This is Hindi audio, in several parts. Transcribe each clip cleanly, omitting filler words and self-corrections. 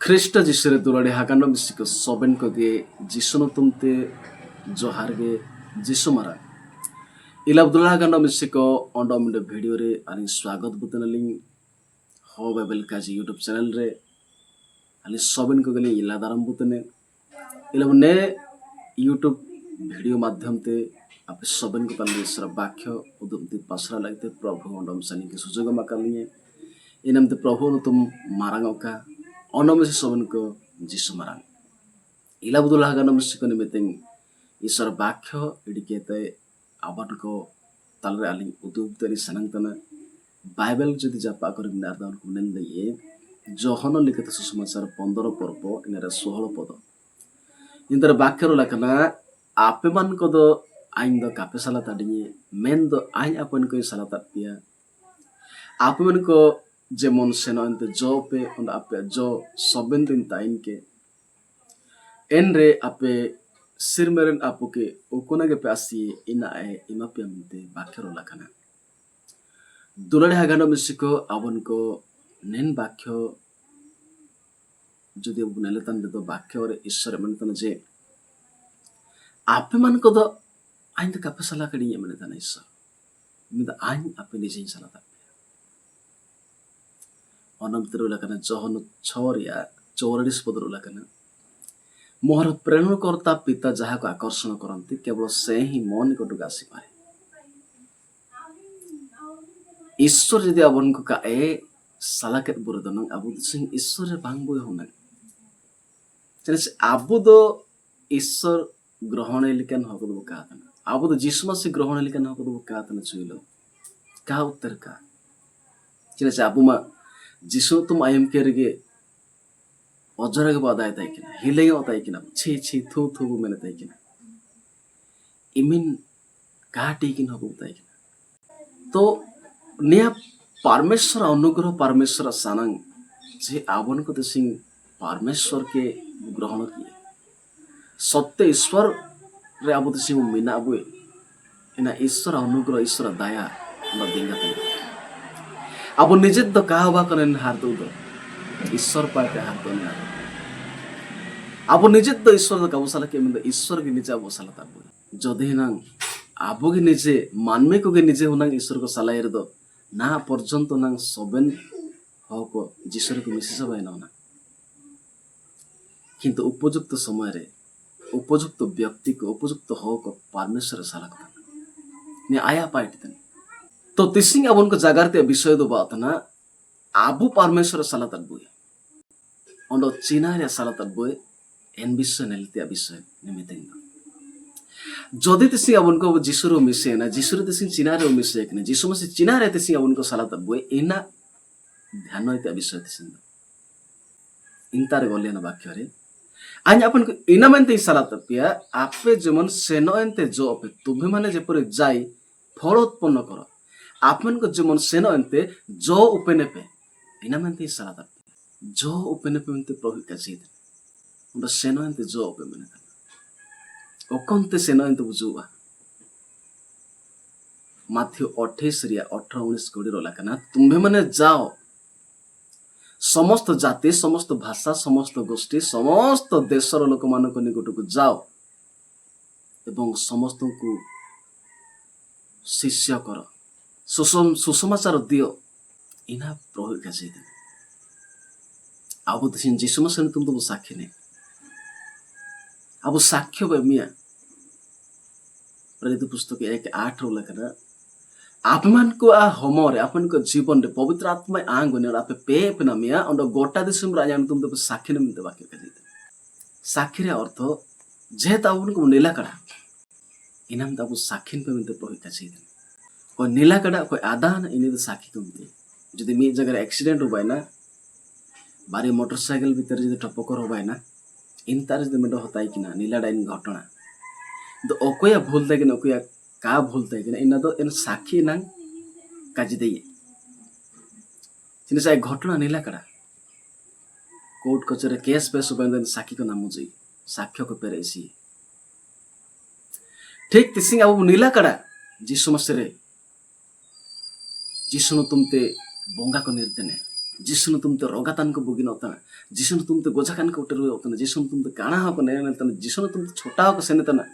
ख्रिस्ट जिसरे दुलाड़े हाकान मिसिको सोबेन को गे जिसनो तुमते जोहारगे जिसु मारा इला दुलाड़ा हाकान मिसिको ओंडो मिंडो वीडियो रे अनि स्वागत बुतनलिंग हो बाइबल काजी यूट्यूब चैनल रे अनि सोबेन को गली इला दारम बुतने इला ने यूट्यूब वीडियो माध्यम ते आप सोबेन को तले सर वाक्य उदुमति पासरा लगते प्रभु ओंडम सनी के सुजोग माकालिए इनम ते प्रभु न तुम मारांगो का onomisi soben ko jisu marang ila budul haga nomisi ko nimiteng isor bakyo idikete aban ko talre aling udub teri sanang tana bible jodi japa kori nardan ko nende ye johono likete susamachar 15 porbo inara 16 podo indar bakyo lakana apeman ko do ain do kape sala tadinye men do ain apen ko sala tapia apeman ko जेमन सेनो अंत जो पे उन आपे जो सोबेन दिन ताइन के एन रे आपे सिर मेरन आपो के उकोना के पासी इना ए इमा पे अमते बाख्यरो लखना दुलड़े हागानो मिसिको अवन को नेन बाख्यो जदि बुनेले तन दे दो बाख्यो रे ईश्वर मन तन जे आपे मन को दो आइन त कापे सला कडी ये मन तन ईश्वर मिद आइन आपे निजे सला ता अनंतर लखना जहन छोरिया 44 पदर लखना मोहर प्रेरणकर्ता पिता जहा को आकर्षण करती केवल से ही मो निकटक आसी पारे ईश्वर यदि अबन को का ए सलाकेत बुरदन अबु सिंह ईश्वर बांगबो होना चले अबु दो ईश्वर ग्रहण लिकन हकदो का अबु दो जिसु मसीह ग्रहण लिकन हकदो का तन छुइलो का उत्तर का चले अबु मा जिसु तुम आयम केरगे अजरा के बाद आयता है कि ना हिले होता है कि ना छी छी थू थू मैंने ताई कि ना इमिन काटी कि ना होता है कि ना तो निया परमेश्वर अनुग्रह परमेश्वर सानंग जे आवन को सिंह परमेश्वर के ग्रहण किए सत्य ईश्वर रे आबो सिंह मिना अबुए इना ईश्वर अनुग्रह ईश्वर दया न दिंगा अब निजे तो कहा करें हार दो ईश्वर पाते हार दो अब निजे तो ईश्वर तो कबसाला के मतलब ईश्वर के निजे अब साला तब जदि ना अब के निजे मानवे को के निजे होना ईश्वर को सलाह दो ना पर्यंत ना सोबेन हो को जीश्वर को मिसी सब ना किंतु उपयुक्त समय रे उपयुक्त व्यक्ति को उपयुक्त हो को परमेश्वर सलाह करता ने आया पाइट तो तिसिंग अबन को जागरते विषय दो बात ना आबू परमेश्वर सलाह तब्बुए ओंडो चीना रे सलाह तब्बुए एन विषय नेलते विषय निमितेंग जदि तिसिंग अबन को जिसुरो मिसे ना जिसुरो तिसिंग चीना रे मिसे कि जिसु मसे चीना रे तिसिंग अबन को सलाह तब्बुए इना ध्यान होते विषय तिसिंग इंतार गोले ना वाक्य रे आन अपन को इना मेंते सलाह तब्बिया आपे जेमन सेनो एंते जो अपे तुभे माने जेपरे जाई फल उत्पन्न करो आपमन को जेमन सेनो एंते जो उपेने पे इना मेंते सलाह तब्बिया जो उपेने पे मेंते प्रभु का जीत उन सेनो एंते जो उपे मने ओकंते सेनो एंते बुजुआ माथ्यू 28 रिया 18 19 कोडी रोला कना तुम्हे मने जाओ समस्त जाति समस्त भाषा समस्त गोष्ठी समस्त देशर लोक मानको निकटको जाओ एवं समस्त को शिष्य करो सुसमाचार दियो इना प्रभु का जीत अब तो जिसु मसीह तुम तो साक्षी नहीं अब साक्ष्य मिया प्रेरित पुस्तक 1:8 लखना आपमान को आ हमरे आपन को जीवन रे पवित्र आत्मा आंगने आपे पे पना मिया अंड गोटा दिसम राजा तुम तो साक्षी ने मिलते वाक्य का जीत साक्षी रे अर्थ जे तावन को नीला कड़ा इनाम ताबु साक्षी पे मिलते प्रभु का जीत कोई नीला कड़ा कोई आदान इन्हें तो साक्षी कम दिए यदि मी जगह एक्सीडेंट हो ना बारी मोटरसाइकिल भीतर यदि टपकर हो ना इन तार यदि मेड होता है कि ना नीला डाइन घटना तो अकोया भूलता है कि ना अकोया का भूलता है कि ना इना तो इन साक्षी ना काज दिए जिन्हें घटना नीला कड़ा कोर्ट कचरे केस पेश हो साक्षी को नाम मुझे साक्ष्य को पेरेसी ठीक तिसिंग अब नीला कड़ा जिसु मसीह जिसुनो तुमते बोंगा को निर्देने जिसुन तुमते रोगातान को बुगिन होता है जिसुन तुमते गोजाकान को उतर होता है जिसुन तुमते काना हो ने तना जिसुन तुमते छोटा हो सेने तना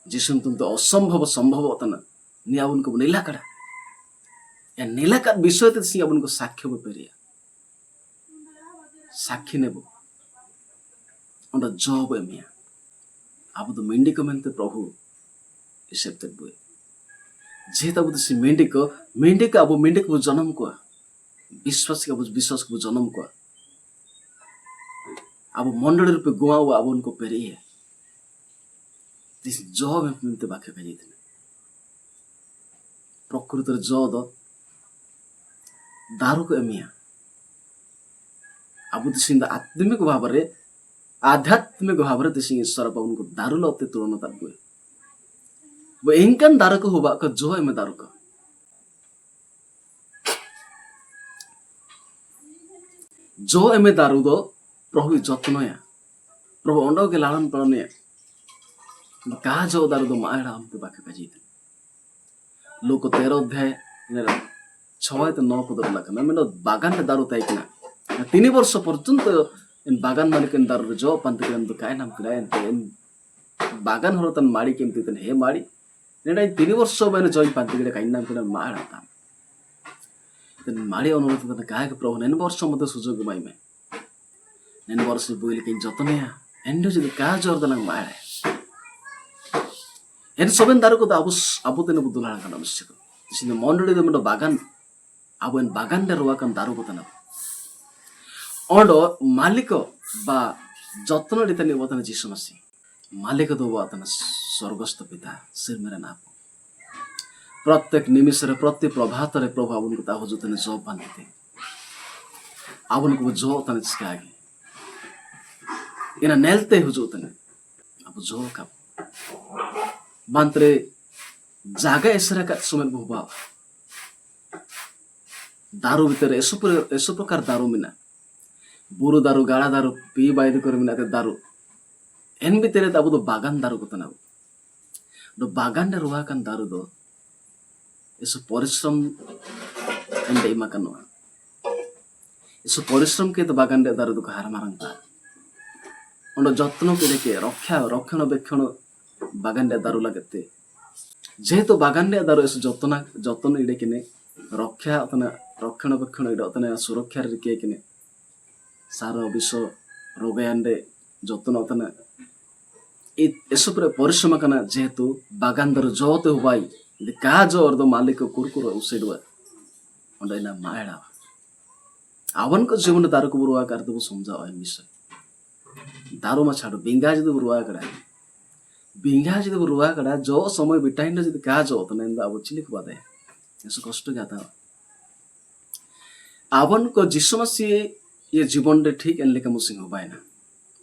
जिसुन तुमते असंभव संभव होता ना नि अब उनको नीला कड़ा या नीला का विषय ते सी अब उनको साक्ष्य को पेरिया साक्षी नेबो उन्दा जॉब एमिया अब तो मेंढी को मेंते प्रभु इसेप्टेड बुए जे तब तो सी मेंढी को अब मेंढी को जन्म को विश्वास का विश्वास को जन्म को अब मंडल रूपे गुआ हुआ अब उनको पेरी है दिस जॉब मेंते बाक्य का जीते प्रकृतर जॉब दारू को एमिया अब तो आत्मिक भाव रे आध्यात्मिक भाव रे दिसिंग ईश्वर बाबू उनको दारू लते तुलना तब हुए वो इनकन दारू को हुआ का जो है मैं दारू का जो एमे दारू दो प्रभु जत्न या प्रभु अंडो के लालन पालन या कहा जो दारू दो मायड़ा हमते बाके काजीते लोक 13 अध्याय 6 तो 9 पद लखना मेनो बागान रे दारू ताइकना 3 वर्ष पर्यंत इन बागान मालिक दारू जो पंत के काय नाम किराय इन बागान हरो तन माड़ी केमती तन हे माड़ी नेडा 3 वर्ष मैंने जॉइन पंत के काय नाम किराय माड़ा ता तन माड़ी अनुरोध तन काय के प्रभु नेन वर्ष मते सुजोग माई में नेन वर्ष बोइल के जतनया एंडो जदि का जर्दन माड़े एन सबन दारू को अबु तने बुदुला का आवश्यक सिन मंडली दे बागान अब इन बागान दे रुआ कन दारू को तना ओंडो मालिक बा जत्न रीतनी वतन जीसु मसीह मालिक दो वतन स्वर्गस्थ पिता सिर मेरा नाप प्रत्येक निमिष रे प्रत्येक प्रभात रे प्रभु उनको ता हुजुतने जॉब बांधते अब उनको जो तने इसके आगे इना नेलते हुजुतने अब जो का मंत्रे जागा ऐसा का सुमन बहुबा दारू भीतर ऐसो प्रकार दारू मिना बुरु दारू गाड़ा दारू पी बायद कर मिना दारू एन भी तेरे तब तो बागान दारू को तना दो बागान दे रुआ कन दारू दो ऐसो परिश्रम एंडे इमा कनो ऐसो परिश्रम के तो बागान दे दारू दो हार मारंता उन जत्न के देखे रक्षण बागान दे दारू लगते जेहेतु बागान दे दारू ऐसो जत्न इडे किने रक्षा अतना रक्षण इडे अतना सुरक्षा रिके किने सारा विश्व रोगयान्डे जत्न अतना ऐसो पर परिश्रम कना जेहेतु बागान दर जोते हुआई का जो अर्ध मालिक कुरकुर उसेडवा अंडा मायड़ा आवन को जीवन दारू को बुरुआ कर दो समझा है विषय दारू मा छाड़ो बिंगा जदि बुरुआ कड़ा जो समय बिटाइन जदि का जो तो नंदा अब चिलिक बादे ऐसो कष्ट गाता आवन को जिसु मसीह ये जीवन रे ठीक एन लेका मुसिंग हो बायना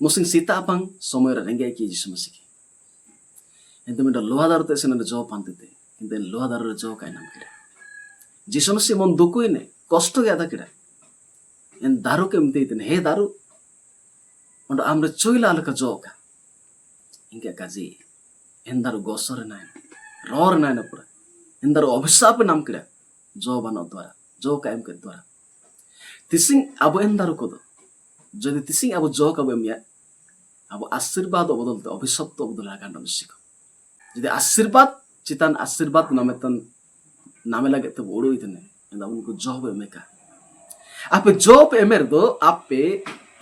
मुसिंग सीता पंग समय रेंगे की जिसु मसीह की एंते में लोहादार ते सेन जो पांते थे एंते लोहादार रे जो काय नाम किरा जिसु मसीह मन दुकुई ने कष्ट गाता किरा एन दारू केमते इतने हे दारू अंड आमरे चोइला अलका जो का इंके काजी एन दारू गोसर नाय रोर नाय न पूरा एन दारू अभिशाप नाम किरा जो बनो द्वारा जो कायम के द्वारा तिसिंग अब एन दारू को दो जदि तिसिंग अब जो कब एमिया अब आशीर्वाद बदलते अभिशाप तो बदला का नाम सिख जदि आशीर्वाद चितान आशीर्वाद नामे लगे तो ओडो इतने एंदा उनको जॉब एमेका आपे जॉब एमेर दो आपे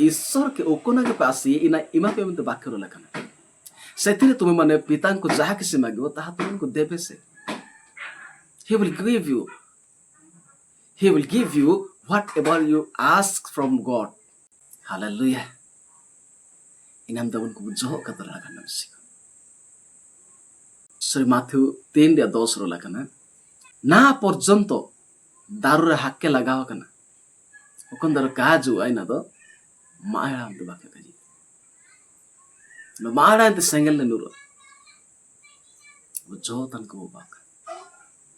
ईश्वर के ओकोना के पास इना इमा पे मते बाक्य लखना सेथिरे तुमे माने पिता को जहा किसी मागो ताहा तुमको देबे से he will give you whatever you ask from God hallelujah inam da unko jo ka to lagana sik Shri Matthew 3:10 रो लखना ना पर्यंत दारू रे हाक्के लगाव कना ओकंदर काजु आइना दो मायड़ा अंत बाके काजी न मायड़ा अंत सेंगल ने नुरो वो जो तन को बाका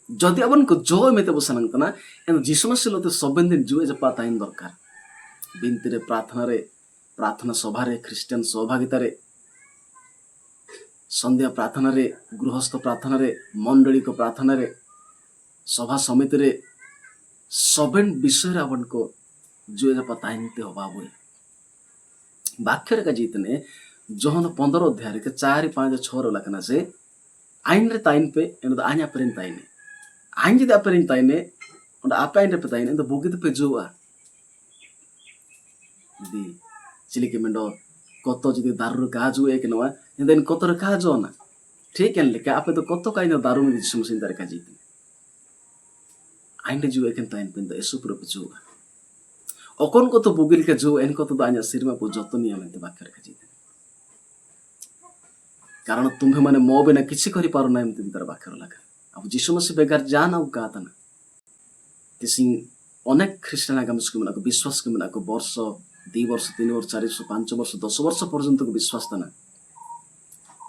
जदि अपन को जो मेते बसनंग तना एन जिसु मसीह लते सबन दिन जुए जपा ताइन दरकार बिनती रे प्रार्थना सभा रे क्रिश्चियन सहभागिता रे संध्या प्रार्थना रे गृहस्थ प्रार्थना रे मंडली को प्रार्थना रे सभा समिति रे सबन विषय रे अपन को जो एजा पताइन ते हो बाबू वाक्य का जीतने जोहन 15 अध्याय के 4 5 6 लखना से आइन रे ताइन पे इन आइन अपरिन ताइने आइन जिदे अपरिन ताइने und apa yang dapat ini itu bukit pejua di cili kemendo koto jadi daru kaju ek nawa and then koto kaju na ठीक है लेकिन आप तो कोतो का इन दारू में जिसम से इंदर का जीतने आइन जो एक ताइन पिंदा ऐसो पूरा पचुआ ओकन को तो बुगिल के जो इनको तो दान्या सिर में पूजो तो नहीं हमें बाकर का जीतने कारण तुम्हें माने मो बिना किसी करी पारो ना इम तिंदर बाकर लगा अब जिसम से बेकार जान अब का तना किसी अनेक ख्रिस्टान आगामी को विश्वास के मना को वर्ष 2 वर्ष 3 वर्ष 4 वर्ष 5 वर्ष 10 वर्ष पर्यंत को विश्वास तना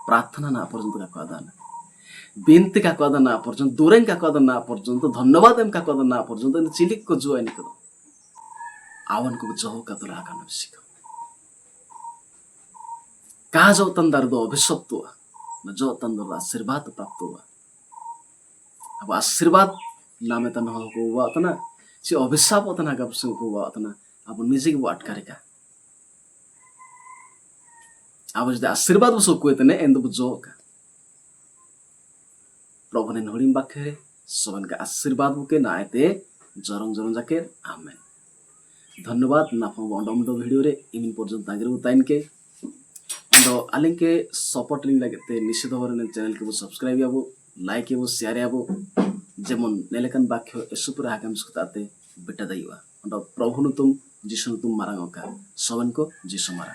प्रार्थना ना पर्यंत का आदान बिनती का आदान ना पर्यंत दूरें का आदान ना पर्यंत धन्यवाद एम का आदान ना पर्यंत चिलिक को जो है निकलो आवन को जो का तो रागा न सिखो का जो तंदर दो अभिशप्त हुआ न जो तंदर आशीर्वाद प्राप्त हुआ अब आशीर्वाद नामे तना को हुआ तना सी अभिशाप तना का को हुआ तना अब निजे को अटकारेका अब जदि आशीर्वाद बसो को तने एंद बुझो का प्रभु ने नोडिम बाखे सबन का आशीर्वाद बुके नायते जरंग जरंग जाके आमेन धन्यवाद नाफो अंडो वीडियो रे इमिन पर्यंत आगे उताइन के तो आलिंग के सपोर्ट लिंक लगते निश्चित भाव चैनल के सब्सक्राइब याबो लाइक याबो शेयर याबो जेमन नेलेकन बाक्य एसुपुर आगाम सुताते बेटा दैवा प्रभु तुम जिसु तुम मारांग का सबन को जिसु मारा